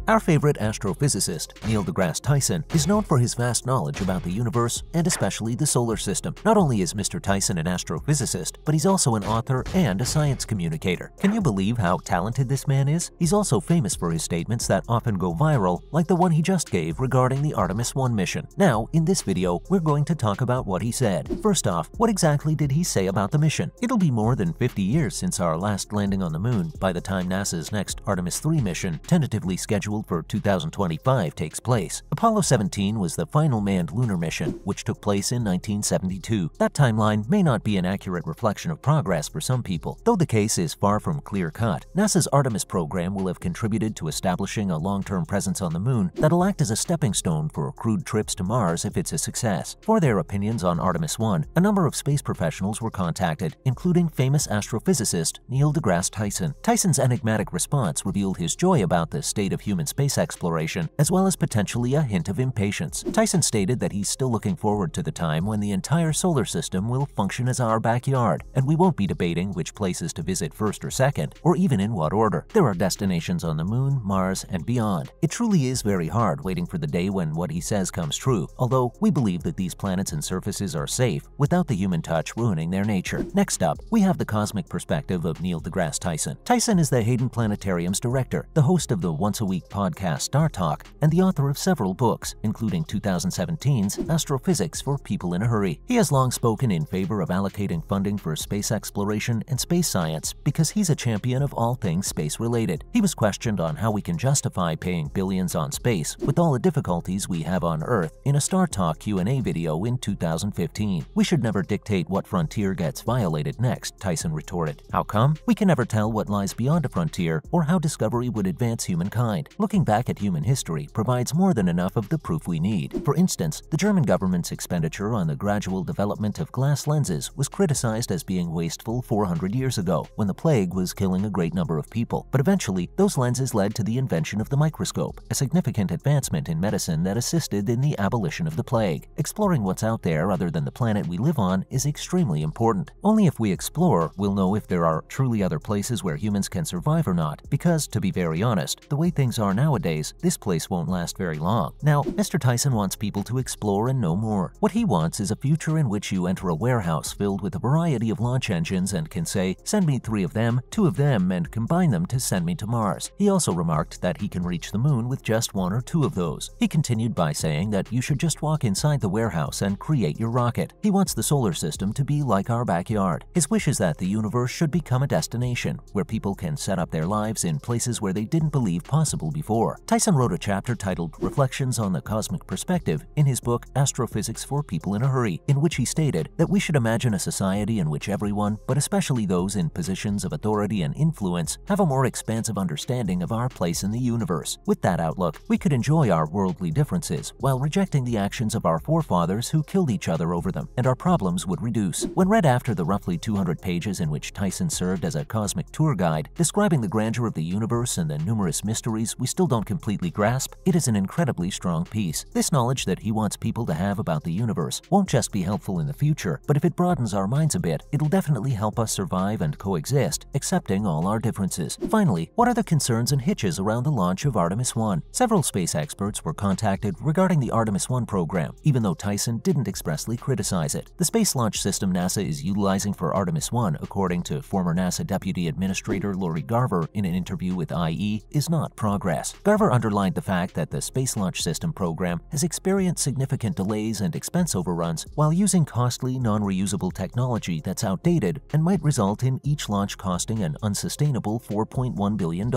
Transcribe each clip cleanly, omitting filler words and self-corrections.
Our favorite astrophysicist, Neil deGrasse Tyson, is known for his vast knowledge about the universe and especially the solar system. Not only is Mr. Tyson an astrophysicist, but he's also an author and a science communicator. Can you believe how talented this man is? He's also famous for his statements that often go viral, like the one he just gave regarding the Artemis 1 mission. Now, in this video, we're going to talk about what he said. First off, what exactly did he say about the mission? It'll be more than 50 years since our last landing on the moon by the time NASA's next Artemis 3 mission, tentatively scheduled for 2025, takes place. Apollo 17 was the final manned lunar mission, which took place in 1972. That timeline may not be an accurate reflection of progress for some people, though the case is far from clear-cut. NASA's Artemis program will have contributed to establishing a long-term presence on the moon that'll act as a stepping stone for crewed trips to Mars if it's a success. For their opinions on Artemis 1, a number of space professionals were contacted, including famous astrophysicist Neil deGrasse Tyson. Tyson's enigmatic response revealed his joy about the state of human space exploration, as well as potentially a hint of impatience. Tyson stated that he's still looking forward to the time when the entire solar system will function as our backyard, and we won't be debating which places to visit first or second, or even in what order. There are destinations on the moon, Mars, and beyond. It truly is very hard waiting for the day when what he says comes true, although we believe that these planets and surfaces are safe without the human touch ruining their nature. Next up, we have the cosmic perspective of Neil deGrasse Tyson. Tyson is the Hayden Planetarium's director, the host of the once-a-week podcast Startalk, and the author of several books, including 2017's Astrophysics for People in a Hurry. He has long spoken in favor of allocating funding for space exploration and space science because he's a champion of all things space-related. He was questioned on how we can justify paying billions on space with all the difficulties we have on Earth in a Startalk Q&A video in 2015. "We should never dictate what frontier gets violated next," Tyson retorted. "How come? We can never tell what lies beyond a frontier or how discovery would advance humankind. Looking back at human history provides more than enough of the proof we need. For instance, the German government's expenditure on the gradual development of glass lenses was criticized as being wasteful 400 years ago, when the plague was killing a great number of people. But eventually, those lenses led to the invention of the microscope, a significant advancement in medicine that assisted in the abolition of the plague. Exploring what's out there other than the planet we live on is extremely important. Only if we explore, we'll know if there are truly other places where humans can survive or not, because, to be very honest, the way things are nowadays, this place won't last very long." Now, Mr. Tyson wants people to explore and know more. What he wants is a future in which you enter a warehouse filled with a variety of launch engines and can say, "Send me 3 of them, 2 of them, and combine them to send me to Mars." He also remarked that he can reach the moon with just 1 or 2 of those. He continued by saying that you should just walk inside the warehouse and create your rocket. He wants the solar system to be like our backyard. His wish is that the universe should become a destination where people can set up their lives in places where they didn't believe possible before. Tyson wrote a chapter titled Reflections on the Cosmic Perspective in his book Astrophysics for People in a Hurry, in which he stated that we should imagine a society in which everyone, but especially those in positions of authority and influence, have a more expansive understanding of our place in the universe. With that outlook, we could enjoy our worldly differences while rejecting the actions of our forefathers who killed each other over them, and our problems would reduce. When read after the roughly 200 pages in which Tyson served as a cosmic tour guide, describing the grandeur of the universe and the numerous mysteries we still don't completely grasp, it is an incredibly strong piece. This knowledge that he wants people to have about the universe won't just be helpful in the future, but if it broadens our minds a bit, it'll definitely help us survive and coexist, accepting all our differences. Finally, what are the concerns and hitches around the launch of Artemis 1? Several space experts were contacted regarding the Artemis 1 program, even though Tyson didn't expressly criticize it. The space launch system NASA is utilizing for Artemis 1, according to former NASA Deputy Administrator Lori Garver in an interview with IE, is not progress. Garver underlined the fact that the Space Launch System program has experienced significant delays and expense overruns while using costly, non-reusable technology that's outdated and might result in each launch costing an unsustainable $4.1 billion,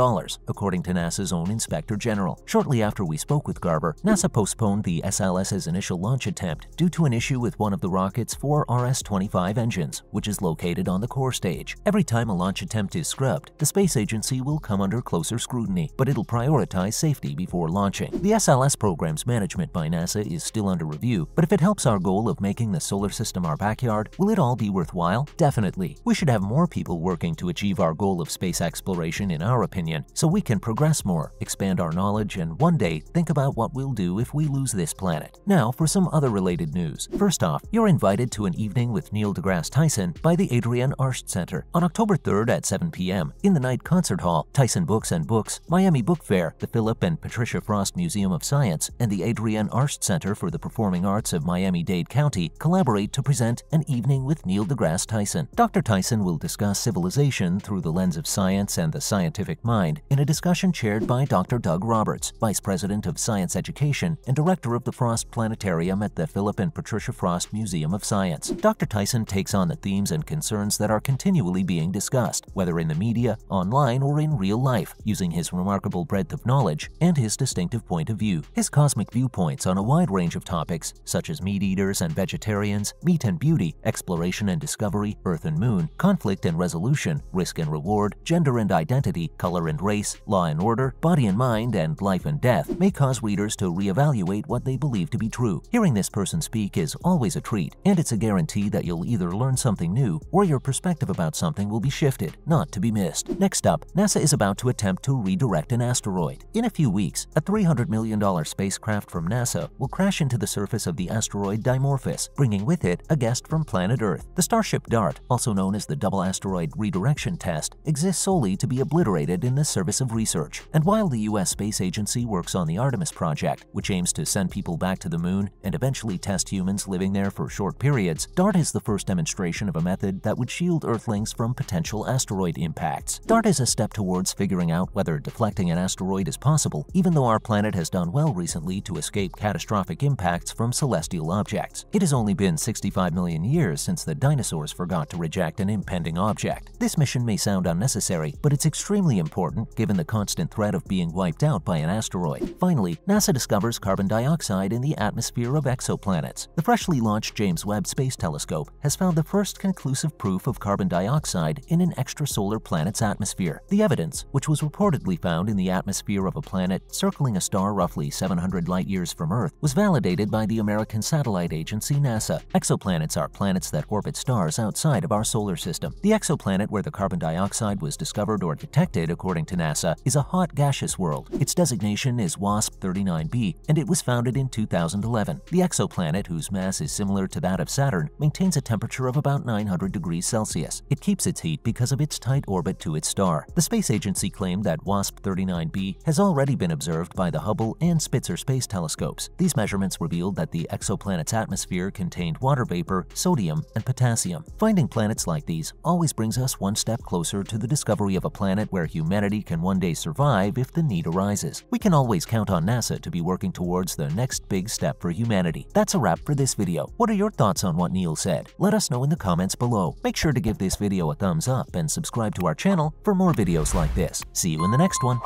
according to NASA's own Inspector General. Shortly after we spoke with Garver, NASA postponed the SLS's initial launch attempt due to an issue with one of the rocket's 4 RS-25 engines, which is located on the core stage. Every time a launch attempt is scrubbed, the space agency will come under closer scrutiny, but it'll prioritize safety before launching. The SLS program's management by NASA is still under review, but if it helps our goal of making the solar system our backyard, will it all be worthwhile? Definitely. We should have more people working to achieve our goal of space exploration, in our opinion, so we can progress more, expand our knowledge, and one day think about what we'll do if we lose this planet. Now for some other related news. First off, you're invited to an evening with Neil deGrasse Tyson by the Adrienne Arsht Center on October 3rd at 7 p.m. in the Night Concert Hall, Tyson Books and Books, Miami Book Fair, Fair, the Philip and Patricia Frost Museum of Science, and the Adrienne Arsht Center for the Performing Arts of Miami-Dade County collaborate to present An Evening with Neil deGrasse Tyson. Dr. Tyson will discuss civilization through the lens of science and the scientific mind in a discussion chaired by Dr. Doug Roberts, Vice President of Science Education and Director of the Frost Planetarium at the Philip and Patricia Frost Museum of Science. Dr. Tyson takes on the themes and concerns that are continually being discussed, whether in the media, online, or in real life, using his remarkable breadth of knowledge and his distinctive point of view. His cosmic viewpoints on a wide range of topics, such as meat eaters and vegetarians, meat and beauty, exploration and discovery, Earth and Moon, conflict and resolution, risk and reward, gender and identity, color and race, law and order, body and mind, and life and death, may cause readers to reevaluate what they believe to be true. Hearing this person speak is always a treat, and it's a guarantee that you'll either learn something new or your perspective about something will be shifted, not to be missed. Next up, NASA is about to attempt to redirect an asteroid. In a few weeks, a $300 million spacecraft from NASA will crash into the surface of the asteroid Dimorphos, bringing with it a guest from planet Earth. The Starship DART, also known as the Double Asteroid Redirection Test, exists solely to be obliterated in the service of research. And while the U.S. Space Agency works on the Artemis project, which aims to send people back to the moon and eventually test humans living there for short periods, DART is the first demonstration of a method that would shield Earthlings from potential asteroid impacts. DART is a step towards figuring out whether deflecting an asteroid is possible, even though our planet has done well recently to escape catastrophic impacts from celestial objects. It has only been 65 million years since the dinosaurs forgot to reject an impending object. This mission may sound unnecessary, but it's extremely important given the constant threat of being wiped out by an asteroid. Finally, NASA discovers carbon dioxide in the atmosphere of exoplanets. The freshly launched James Webb Space Telescope has found the first conclusive proof of carbon dioxide in an extrasolar planet's atmosphere. The evidence, which was reportedly found in the atmosphere of a planet circling a star roughly 700 light-years from Earth, was validated by the American satellite agency NASA. Exoplanets are planets that orbit stars outside of our solar system. The exoplanet where the carbon dioxide was discovered or detected, according to NASA, is a hot gaseous world. Its designation is WASP-39b, and it was founded in 2011. The exoplanet, whose mass is similar to that of Saturn, maintains a temperature of about 900 degrees Celsius. It keeps its heat because of its tight orbit to its star. The space agency claimed that WASP-39b has already been observed by the Hubble and Spitzer space telescopes. These measurements revealed that the exoplanet's atmosphere contained water vapor, sodium, and potassium. Finding planets like these always brings us one step closer to the discovery of a planet where humanity can one day survive if the need arises. We can always count on NASA to be working towards the next big step for humanity. That's a wrap for this video. What are your thoughts on what Neil said? Let us know in the comments below. Make sure to give this video a thumbs up and subscribe to our channel for more videos like this. See you in the next one.